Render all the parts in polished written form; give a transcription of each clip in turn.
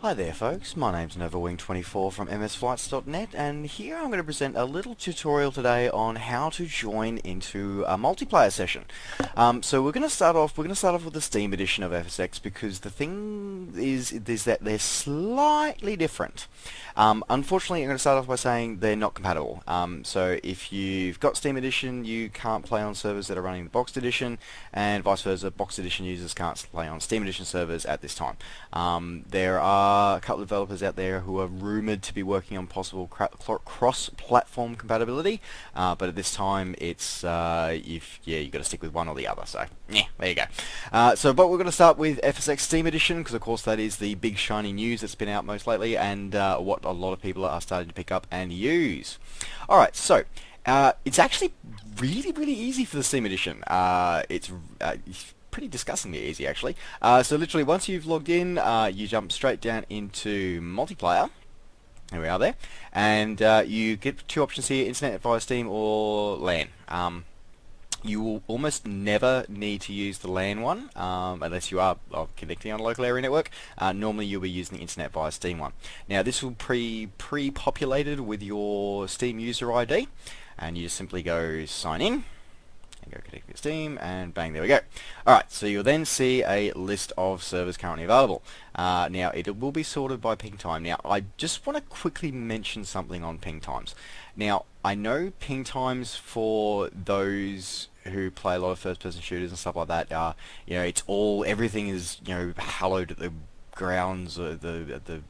Hi there folks, my name's NovaWing24 from MSFlights.net, and here I'm going to present a little tutorial today on how to join into a multiplayer session. So we're going to start off with the Steam edition of FSX, because the thing is that they're slightly different. Unfortunately, I'm going to start off by saying they're not compatible. So if you've got Steam edition, you can't play on servers that are running the boxed edition, and vice versa, boxed edition users can't play on Steam edition servers at this time. There are a couple of developers out there who are rumored to be working on possible cross-platform compatibility, but at this time it's you've got to stick with one or the other. So yeah, there you go. But we're going to start with FSX Steam Edition, because of course that is the big shiny news that's been out most lately, and what a lot of people are starting to pick up and use. All right, so. It's actually really easy for the Steam Edition. It's pretty disgustingly easy, actually. So literally, once you've logged in, you jump straight down into multiplayer. Here we are there. And you get two options here: Internet via Steam or LAN. You will almost never need to use the LAN one, unless you are connecting on a local area network. Normally you'll be using the Internet via Steam one. Now this will pre-populated with your Steam user ID, and you just simply go sign in, and go connect with Steam, and bang, there we go. Alright, so you'll then see a list of servers currently available. Now it will be sorted by ping time. Now I just want to quickly mention something on ping times. Now I know ping times for those who play a lot of first-person shooters and stuff like that, everything is hallowed at the grounds, the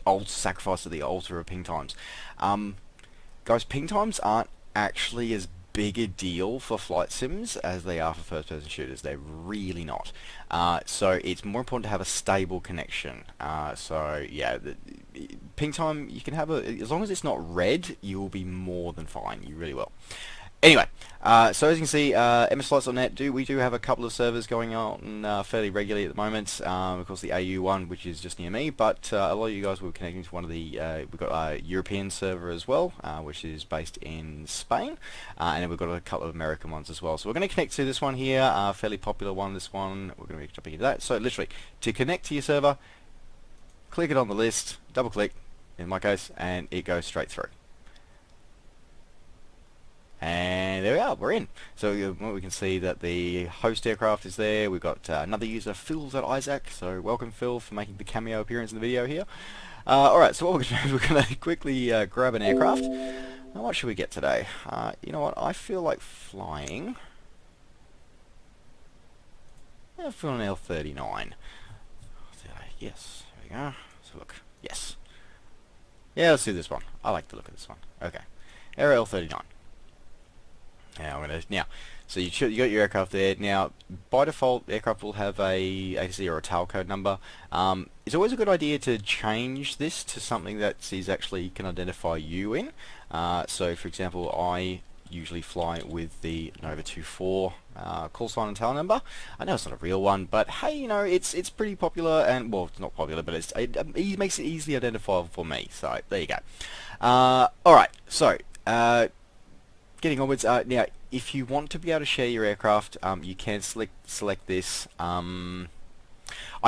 old sacrifice of the altar of ping times. Guys, ping times aren't actually as big a deal for flight sims as they are for first-person shooters. They're really not. So it's more important to have a stable connection. Ping time, you can have as long as it's not red, you will be more than fine. You really will. Anyway, so as you can see, MSFlights.net, we do have a couple of servers going on fairly regularly at the moment. Of course, the AU one, which is just near me, but a lot of you guys will be connecting to one of the, we've got a European server as well, which is based in Spain, and then we've got a couple of American ones as well. So we're going to connect to this one here, fairly popular one, this one. We're going to be jumping into that. So literally, to connect to your server, click it on the list, double click, in my case, and it goes straight through. And there we are, we're in. So we can see that the host aircraft is there. We've got another user, Phil.Isaac. So welcome, Phil, for making the cameo appearance in the video here. Alright, so what we're going to do is we're going to quickly grab an aircraft. Now, what should we get today? You know what, I feel like flying. I feel an L39. Yes, there we go. So look, yes. Yeah, let's do this one. I like the look of this one. Okay, Air L39. So you got your aircraft there. Now, by default, aircraft will have a ATC or a tail code number. It's always a good idea to change this to something that is actually can identify you in. So, for example, I usually fly with the Nova 24 call sign and tail number. I know it's not a real one, but hey, it's pretty popular, and well, it's not popular, but it makes it easily identifiable for me. So there you go. All right, so. Getting onwards, now if you want to be able to share your aircraft, you can select this. I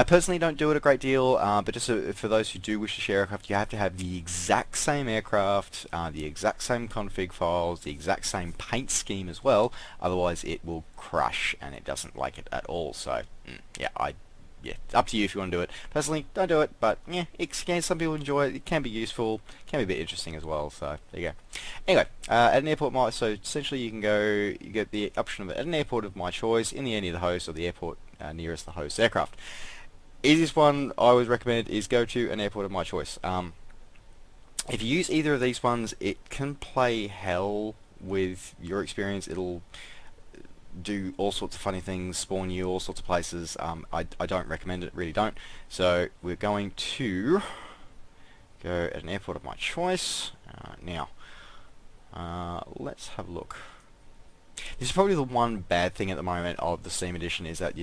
personally don't do it a great deal, but just for those who do wish to share aircraft, you have to have the exact same aircraft, the exact same config files, the exact same paint scheme as well, otherwise it will crash and it doesn't like it at all. So yeah, up to you if you want to do it. Personally, don't do it, but yeah, some people enjoy it. It can be useful, can be a bit interesting as well. So there you go. Anyway, at an airport, so essentially you get the option of at an airport of my choice, in the area of the host, or the airport nearest the host aircraft. Easiest one I always recommend is go to an airport of my choice. If you use either of these ones, it can play hell with your experience. It'll do all sorts of funny things, spawn you all sorts of places. I don't recommend it, really don't. So we're going to go at an airport of my choice. Let's have a look. This is probably the one bad thing at the moment of the Steam Edition, is that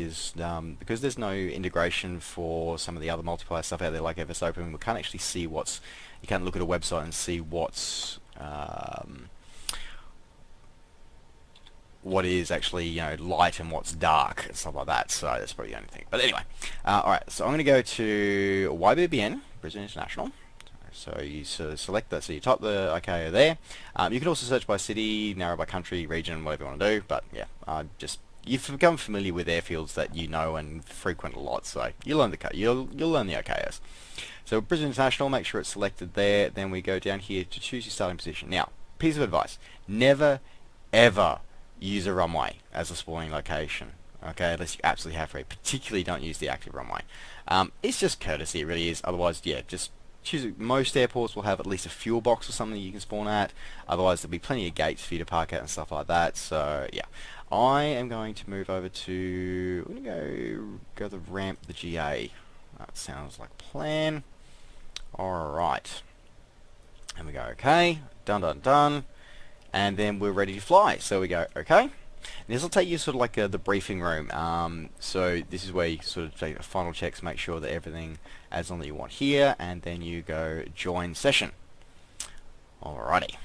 because there's no integration for some of the other multiplayer stuff out there like FS Open, we can't actually see you can't look at a website and see what's what is actually, you know, light and what's dark and stuff like that. So that's probably the only thing. But anyway, alright, so I'm going to go to YBBN, Brisbane International. So you sort of select that, so you type the ICAO there. You can also search by city, narrow by country, region, whatever you want to do. But yeah, just you've become familiar with airfields that you know and frequent a lot, so you'll learn you'll learn the ICAOs. So Brisbane International, make sure it's selected there. Then we go down here to choose your starting position. Now, piece of advice: never, ever use a runway as a spawning location. Okay, unless you absolutely have to. Particularly, don't use the active runway. It's just courtesy, it really is. Otherwise, yeah, just choose it. Most airports will have at least a fuel box or something you can spawn at. Otherwise, there'll be plenty of gates for you to park at and stuff like that. So yeah, I am going to move over to. I'm gonna go the ramp, the GA. That sounds like a plan. All right, and we go okay, done, done, done, and then we're ready to fly. So we go okay. And this will take you sort of like the briefing room. So this is where you sort of take final checks, make sure that everything as on that you want here, and then you go join session. Alrighty.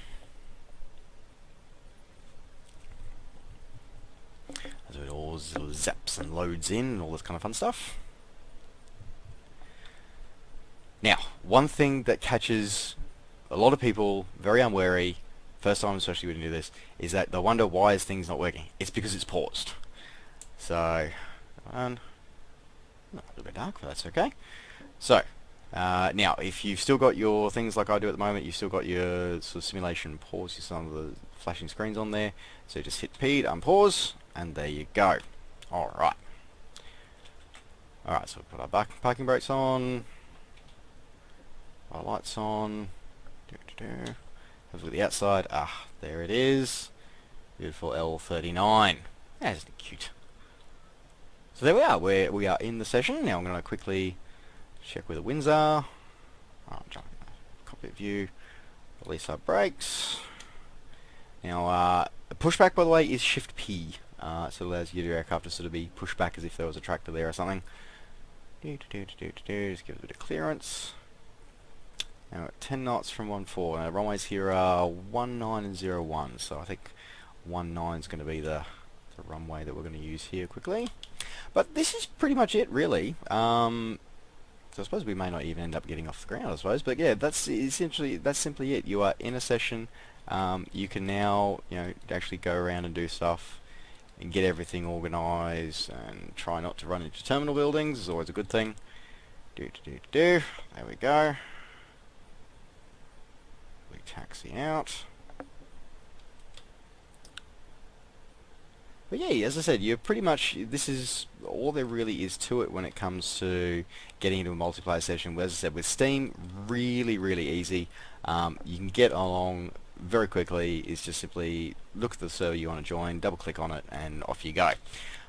So it all zaps and loads in and all this kind of fun stuff. Now, one thing that catches a lot of people very unwary, first time especially when you do this, is that they wonder why is things not working. It's because it's paused. So, a little bit dark, but that's okay. So, now if you've still got your things like I do at the moment, you've still got your sort of simulation pause, you see some of the flashing screens on there. So just hit P to unpause, and there you go. Alright. Alright, so we'll put our parking brakes on, our lights on. Have a look at the outside. Ah, there it is. Beautiful L39. Yeah, isn't it cute? So there we are. We are in the session. Now I'm going to quickly check where the winds are. Jump in the cockpit view. Release our brakes. Now, pushback, by the way, is Shift P. So it allows your aircraft to sort of be pushed back as if there was a tractor there or something. Just give it a bit of clearance. Now at 10 knots from 14. Now runways here are 19 and 01, so I think 19 is going to be the runway that we're going to use here quickly. But this is pretty much it, really. So I suppose we may not even end up getting off the ground, I suppose. But yeah, that's simply it. You are in a session. You can now, actually go around and do stuff and get everything organised and try not to run into terminal buildings. Is always a good thing. There we go. We taxi out. But yeah, as I said, you're pretty much, this is all there really is to it when it comes to getting into a multiplayer session. As I said, with Steam, really, really easy. You can get along very quickly. It's just simply look at the server you want to join, double click on it, and off you go.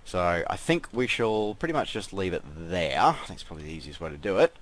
So I think we shall pretty much just leave it there. I think it's probably the easiest way to do it.